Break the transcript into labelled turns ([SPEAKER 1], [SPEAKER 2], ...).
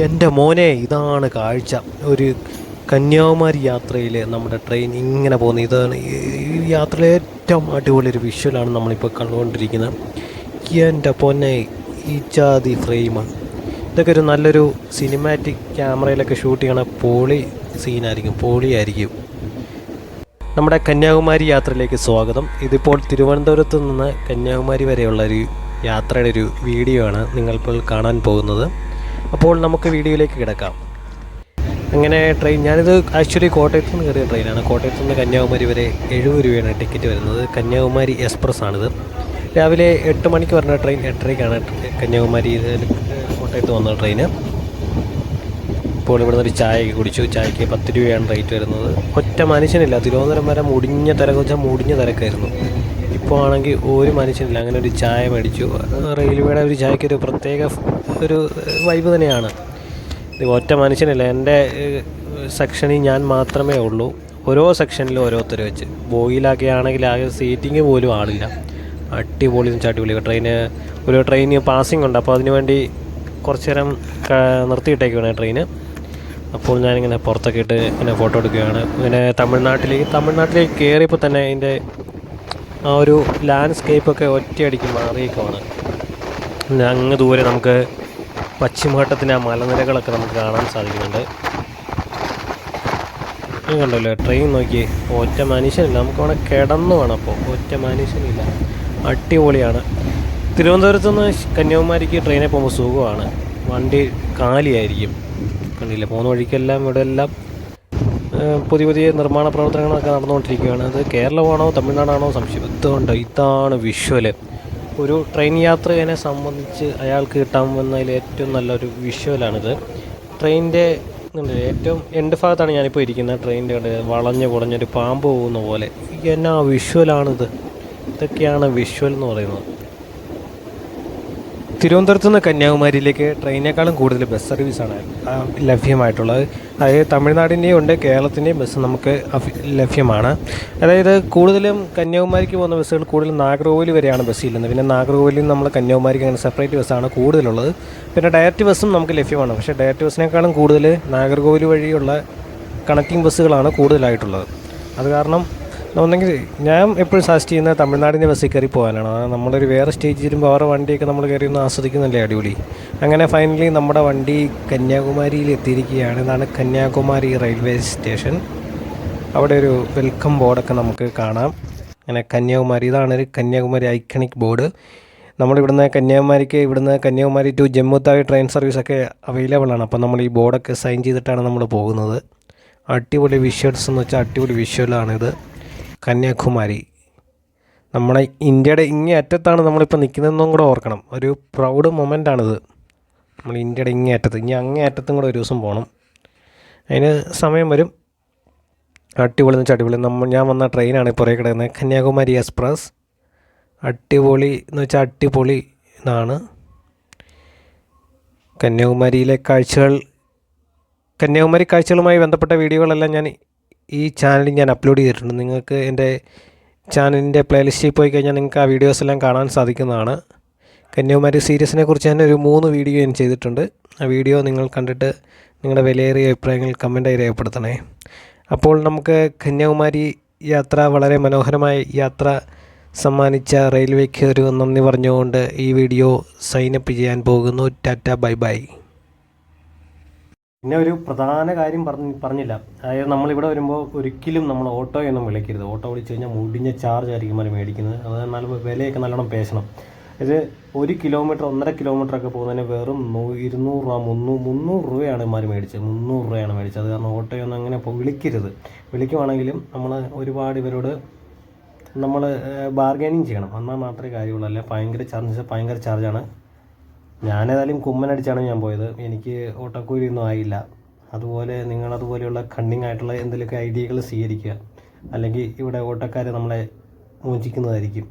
[SPEAKER 1] എൻ്റെ മോനെ, ഇതാണ് കാഴ്ച. ഒരു കന്യാകുമാരി യാത്രയിൽ നമ്മുടെ ട്രെയിൻ ഇങ്ങനെ പോകുന്നത്. ഇതാണ് ഈ യാത്രയിലെ ഏറ്റവും അടിപൊളി ഒരു വിഷ്വലാണ് നമ്മളിപ്പോൾ കണ്ടുകൊണ്ടിരിക്കുന്നത്. എൻ്റെ പൊന്നെ, ഈ ജാതി ഫ്രെയിം, ഇതൊക്കെ ഒരു നല്ലൊരു സിനിമാറ്റിക് ക്യാമറയിലൊക്കെ ഷൂട്ട് ചെയ്യണ പൊളി സീനായിരിക്കും, പൊളിയായിരിക്കും. നമ്മുടെ കന്യാകുമാരി യാത്രയിലേക്ക് സ്വാഗതം. ഇതിപ്പോൾ തിരുവനന്തപുരത്ത് നിന്ന് കന്യാകുമാരി വരെയുള്ള ഒരു യാത്രയുടെ ഒരു വീഡിയോ ആണ് നിങ്ങളിപ്പോൾ കാണാൻ പോകുന്നത്. അപ്പോൾ നമുക്ക് വീഡിയോയിലേക്ക് കിടക്കാം. അങ്ങനെ ട്രെയിൻ, ഞാനിത് ആക്ച്വലി കോട്ടയത്ത് നിന്ന് കയറിയ ട്രെയിനാണ്. കോട്ടയത്ത് നിന്ന് കന്യാകുമാരി വരെ 70 രൂപയാണ് ടിക്കറ്റ് വരുന്നത്. കന്യാകുമാരി എക്സ്പ്രസ് ആണിത്. രാവിലെ 8 മണിക്ക് വരുന്ന ട്രെയിൻ 8:30ക്കാണ് കന്യാകുമാരി കോട്ടയത്ത് വന്ന ട്രെയിന്. ഇപ്പോൾ ഇവിടുന്ന് ഒരു ചായയൊക്കെ കുടിച്ചു. ചായക്ക് 10 രൂപയാണ് റേറ്റ് വരുന്നത്. ഒറ്റ മനുഷ്യനില്ല. തിരുവനന്തപുരം വരെ മുടിഞ്ഞ തിരക്കായിരുന്നു. ഇപ്പോൾ ആണെങ്കിൽ ഒരു മനുഷ്യനില്ല. അങ്ങനെ ഒരു ചായ മേടിച്ചു. റെയിൽവേയുടെ ഒരു ചായക്ക് ഒരു പ്രത്യേക ഒരു വൈബ് തന്നെയാണ്. ഇത് ഒറ്റ മനുഷ്യനില്ല. എൻ്റെ സെക്ഷനിൽ ഞാൻ മാത്രമേ ഉള്ളൂ. ഓരോ സെക്ഷനിലും ഓരോരുത്തർ വെച്ച്. ബോഗിയിലൊക്കെ ആണെങ്കിൽ ആകെ സീറ്റിംഗ് പോലും ആളില്ല. അടിപൊളി അടിപൊളി ഒരു ട്രെയിൻ പാസിംഗ് ഉണ്ട്. അപ്പോൾ അതിനുവേണ്ടി കുറച്ച് നേരം നിർത്തിയിട്ടേക്കുവാണ് ട്രെയിന്. അപ്പോൾ ഞാനിങ്ങനെ പുറത്തൊക്കെ ഇട്ട് ഇങ്ങനെ ഫോട്ടോ എടുക്കുകയാണ്. ഇങ്ങനെ തമിഴ്നാട്ടിലേക്ക് കയറിയപ്പോൾ തന്നെ അതിൻ്റെ ആ ഒരു ലാൻഡ്സ്കേപ്പൊക്കെ ഒറ്റയടിക്ക് മാറിയേക്കുവാണ്. അങ്ങ് ദൂരെ നമുക്ക് പശ്ചിമഘട്ടത്തിൻ്റെ ആ മലനിരകളൊക്കെ നമുക്ക് കാണാൻ സാധിക്കുന്നുണ്ട്. കണ്ടല്ലോ ട്രെയിൻ നോക്കി, ഒറ്റ മനുഷ്യനില്ല. നമുക്കവിടെ കിടന്നു വേണം. അപ്പോൾ ഒറ്റ മനുഷ്യനില്ല. അടിപൊളിയാണ്. തിരുവനന്തപുരത്ത് നിന്ന് കന്യാകുമാരിക്ക് ട്രെയിനിൽ പോകുമ്പോൾ സുഖമാണ്. വണ്ടി കാലിയായിരിക്കും. കണ്ടില്ല, പോകുന്ന വഴിക്കെല്ലാം ഇവിടെ എല്ലാം പുതിയ നിർമ്മാണ പ്രവർത്തനങ്ങളൊക്കെ നടന്നുകൊണ്ടിരിക്കുകയാണ്. അത് കേരളമാണോ തമിഴ്നാടാണോ സംശയം. ഇതാണ് വിഷ്വല്. ഒരു ട്രെയിൻ യാത്രികനെ സംബന്ധിച്ച് അയാൾക്ക് കിട്ടാമെന്നതിൽ ഏറ്റവും നല്ലൊരു വിഷ്വലാണിത്. ട്രെയിനിൻ്റെ ഏറ്റവും എൻഡ് ഭാഗത്താണ് ഞാനിപ്പോൾ ഇരിക്കുന്നത്. ട്രെയിനിൻ്റെ വളഞ്ഞു കുടഞ്ഞൊരു പാമ്പ് പോകുന്ന പോലെ. എന്നാ വിഷ്വലാണിത്. ഇതൊക്കെയാണ് വിഷ്വൽ എന്ന് പറയുന്നത്. തിരുവനന്തപുരത്ത് നിന്ന് കന്യാകുമാരിയിലേക്ക് ട്രെയിനേക്കാളും കൂടുതൽ ബസ് സർവീസാണ് ലഭ്യമായിട്ടുള്ളത്. അതായത് തമിഴ്നാടിൻ്റെയും ഉണ്ട്, കേരളത്തിൻ്റെയും ബസ് നമുക്ക് ലഭ്യമാണ്. അതായത് കൂടുതലും കന്യാകുമാരിക്ക് പോകുന്ന ബസ്സുകൾ കൂടുതലും നാഗർകോവിൽ വരെയാണ് ബസ് ഇല്ലുന്നത്. പിന്നെ നാഗർകോവിലിൽ നിന്ന് നമ്മൾ കന്യാകുമാരിക്ക് അങ്ങനെ സെപ്പറേറ്റ് ബസ്സാണ് കൂടുതലുള്ളത്. പിന്നെ ഡയറക്റ്റ് ബസ്സും നമുക്ക് ലഭ്യമാണ്. പക്ഷേ ഡയറക്റ്റ് ബസ്സിനേക്കാളും കൂടുതൽ നാഗർകോവിൽ വഴിയുള്ള കണക്റ്റിംഗ് ബസ്സുകളാണ് കൂടുതലായിട്ടുള്ളത്. അത് കാരണം ഒന്നെങ്കിൽ ഞാൻ എപ്പോഴും സജസ്റ്റ് ചെയ്യുന്നത് തമിഴ്നാടിൻ്റെ ബസ്സിൽ കയറി പോകാനാണ്. നമ്മളൊരു വേറെ സ്റ്റേജിൽ വരുമ്പോൾ അവരുടെ വണ്ടിയൊക്കെ നമ്മൾ കയറി ഒന്ന് ആസ്വദിക്കുന്നില്ലേ, അടിപൊളി. അങ്ങനെ ഫൈനലി നമ്മുടെ വണ്ടി കന്യാകുമാരിയിൽ എത്തിയിരിക്കുകയാണ്. ഇതാണ് കന്യാകുമാരി റെയിൽവേ സ്റ്റേഷൻ. അവിടെ ഒരു വെൽക്കം ബോർഡൊക്കെ നമുക്ക് കാണാം. അങ്ങനെ കന്യാകുമാരി, ഇതാണ് ഒരു കന്യാകുമാരി ഐക്കണിക് ബോർഡ്. നമ്മളിവിടുന്ന് കന്യാകുമാരി ടു ജമ്മു താവി ട്രെയിൻ സർവീസൊക്കെ അവൈലബിൾ ആണ്. അപ്പോൾ നമ്മൾ ഈ ബോർഡൊക്കെ സൈൻ ചെയ്തിട്ടാണ് നമ്മൾ പോകുന്നത്. അടിപൊളി വിഷ്വൽസ് എന്ന് വെച്ചാൽ അടിപൊളി വിഷ്വലാണിത്. കന്യാകുമാരി നമ്മുടെ ഇന്ത്യയുടെ ഇങ്ങേ അറ്റത്താണ് നമ്മളിപ്പോൾ നിൽക്കുന്നതെന്നും കൂടെ ഓർക്കണം. ഒരു പ്രൗഡ് മൊമെൻ്റാണിത്. നമ്മൾ ഇന്ത്യയുടെ ഇങ്ങേ അറ്റത്ത്, ഇനി അങ്ങേ അറ്റത്തും കൂടെ ഒരു ദിവസം പോകണം. അതിന് സമയം വരും. അടിപൊളി എന്ന് വെച്ചാൽ അടിപൊളി. ഞാൻ വന്ന ട്രെയിനാണ് ഇപ്പോൾ പുറകെ കിടക്കുന്നത്, കന്യാകുമാരി എക്സ്പ്രസ്. അടിപൊളി എന്ന് വെച്ചാൽ അടിപൊളി ഇതാണ്. കന്യാകുമാരി കാഴ്ചകളുമായി ബന്ധപ്പെട്ട വീഡിയോകളെല്ലാം ഞാൻ ഈ ചാനലിൽ ഞാൻ അപ്ലോഡ് ചെയ്തിട്ടുണ്ട്. നിങ്ങൾക്ക് എൻ്റെ ചാനലിൻ്റെ പ്ലേലിസ്റ്റിൽ പോയി കഴിഞ്ഞാൽ നിങ്ങൾക്ക് ആ വീഡിയോസ് എല്ലാം കാണാൻ സാധിക്കുന്നതാണ്. കന്യാകുമാരി സീരീസിനെ കുറിച്ച് തന്നെ ഒരു 3 വീഡിയോ ഞാൻ ചെയ്തിട്ടുണ്ട്. ആ വീഡിയോ നിങ്ങൾ കണ്ടിട്ട് നിങ്ങളുടെ വിലയേറിയ അഭിപ്രായങ്ങൾ കമൻറ്റായി രേഖപ്പെടുത്തണേ. അപ്പോൾ നമുക്ക് കന്യാകുമാരി യാത്ര, വളരെ മനോഹരമായ യാത്ര സമ്മാനിച്ച റെയിൽവേക്ക് ഒരു നന്ദി പറഞ്ഞുകൊണ്ട് ഈ വീഡിയോ സൈനപ്പ് ചെയ്യാൻ പോകുന്നു. Tata, bye bye. പിന്നെ ഒരു പ്രധാന കാര്യം പറഞ്ഞില്ല. അതായത് നമ്മളിവിടെ വരുമ്പോൾ ഒരിക്കലും നമ്മൾ ഓട്ടോയൊന്നും വിളിക്കരുത്. ഓട്ടോ വിളിച്ച് കഴിഞ്ഞാൽ മുടിഞ്ഞ ചാർജ് ആയിരിക്കും അവർ മേടിക്കുന്നത്. അത് നല്ല വിലയൊക്കെ നല്ലോണം പേശണം. ഇത് 1 കിലോമീറ്റർ 1.5 കിലോമീറ്ററൊക്കെ പോകുന്നതിന് വെറും 200 രൂപ 300 രൂപയാണ് ഇമാർ മേടിച്ചത്. 300 രൂപയാണ് മേടിച്ചത്. അത് കാരണം ഓട്ടോയൊന്നും അങ്ങനെ വിളിക്കരുത്. വിളിക്കുവാണെങ്കിലും നമ്മൾ ഒരുപാട് ഇവരോട് നമ്മൾ ബാർഗൈനിങ് ചെയ്യണം. എന്നാൽ മാത്രമേ കാര്യമുള്ളൂ. അല്ല ഭയങ്കര ചാർജാണ്. ഞാനേതായാലും കുമ്മനടിച്ചാണ് ഞാൻ പോയത്. എനിക്ക് ഓട്ടോക്കൂലിയൊന്നും ആയില്ല. അതുപോലെ നിങ്ങളതുപോലെയുള്ള കണ്ണിങ് ആയിട്ടുള്ള എന്തെങ്കിലുമൊക്കെ ഐഡിയകൾ സ്വീകരിക്കുക. അല്ലെങ്കിൽ ഇവിടെ ഓട്ടോക്കാരെ നമ്മളെ മോചിക്കുന്നതായിരിക്കും.